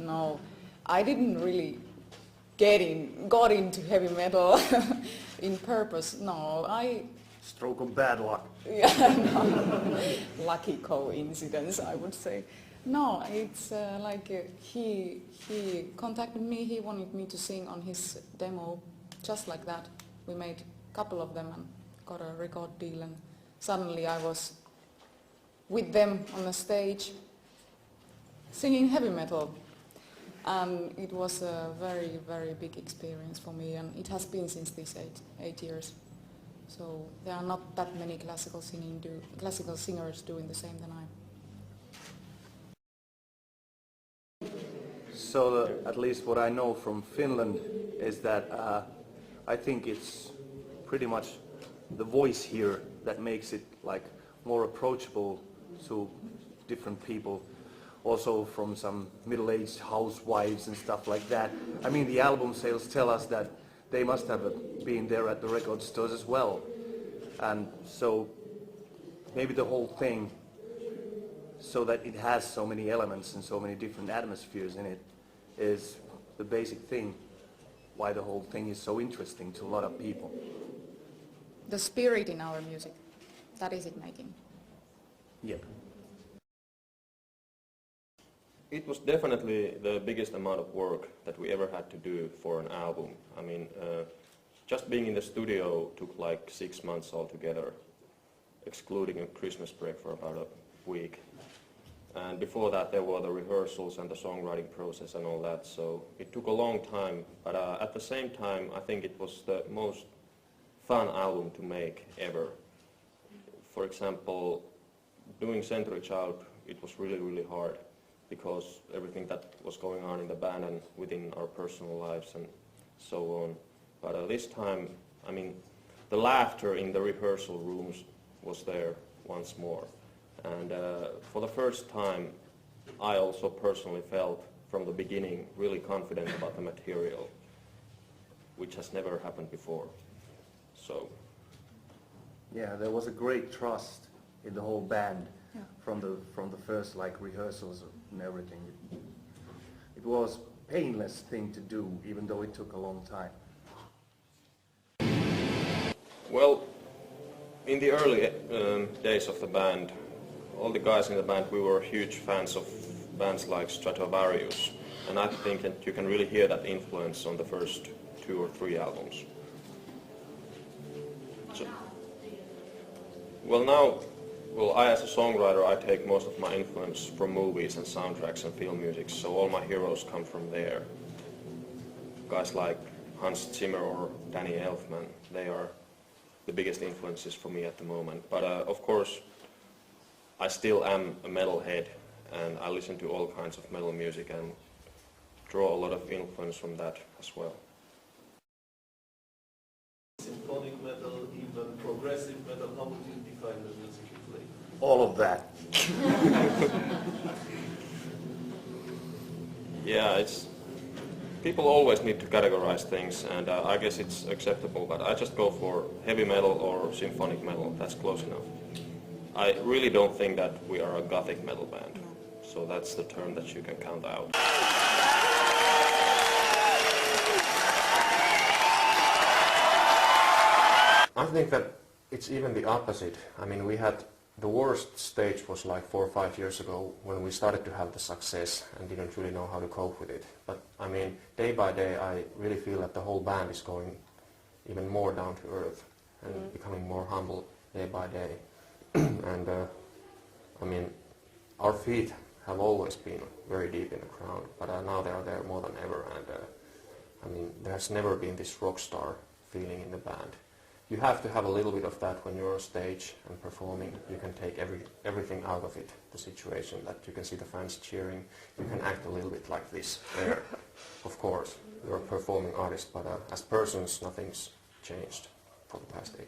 No, I didn't really got into heavy metal in purpose. No, Stroke of bad luck. yeah, no. Lucky coincidence, I would say. No, it's he contacted me. He wanted me to sing on his demo, just like that. We made a couple of them and got a record deal, and suddenly I was with them on the stage singing heavy metal. And it was a very, very big experience for me, and it has been since these eight years. So there are not that many classical singers doing the same than I. So at least what I know from Finland is that I think it's pretty much the voice here that makes it like more approachable to different people. Also from some middle-aged housewives and stuff like that. I mean, the album sales tell us that they must have been there at the record stores as well. And so maybe the whole thing, so that it has so many elements and so many different atmospheres in it, is the basic thing why the whole thing is so interesting to a lot of people. The spirit in our music, that is it making. Yep. It was definitely the biggest amount of work that we ever had to do for an album. I mean, just being in the studio took like 6 months altogether, excluding a Christmas break for about a week. And before that there were the rehearsals and the songwriting process and all that, so it took a long time. But at the same time, I think it was the most fun album to make ever. For example, doing Century Child, it was really, really hard, because everything that was going on in the band and within our personal lives and so on. But this time, I mean, the laughter in the rehearsal rooms was there once more. And for the first time, I also personally felt from the beginning really confident about the material, which has never happened before. So. Yeah, there was a great trust in the whole band. Yeah. From the first rehearsals and everything. It was a painless thing to do, even though it took a long time. Well, in the early days of the band, all the guys in the band, we were huge fans of bands like Stratovarius, and I think that you can really hear that influence on the first 2 or 3 albums. So, well, I as a songwriter, I take most of my influence from movies and soundtracks and film music, so all my heroes come from there. Guys like Hans Zimmer or Danny Elfman, they are the biggest influences for me at the moment. But of course, I still am a metalhead, and I listen to all kinds of metal music and draw a lot of influence from that as well. Symphonic metal, even progressive metal, how would you define the music you play? All of that. Yeah, people always need to categorize things, and I guess it's acceptable, but I just go for heavy metal or symphonic metal. That's close enough. I really don't think that we are a gothic metal band, so that's the term that you can count out. I think that it's even the opposite. I mean, the worst stage was like 4 or 5 years ago when we started to have the success and didn't really know how to cope with it. But I mean, day by day I really feel that the whole band is going even more down to earth and becoming more humble day by day. And I mean, our feet have always been very deep in the ground, but now they are there more than ever. And I mean, there has never been this rock star feeling in the band. You have to have a little bit of that when you're on stage and performing. You can take everything out of it, the situation, that you can see the fans cheering. You can act a little bit like this there. Of course, you're a performing artist, but as persons, nothing's changed for the past 8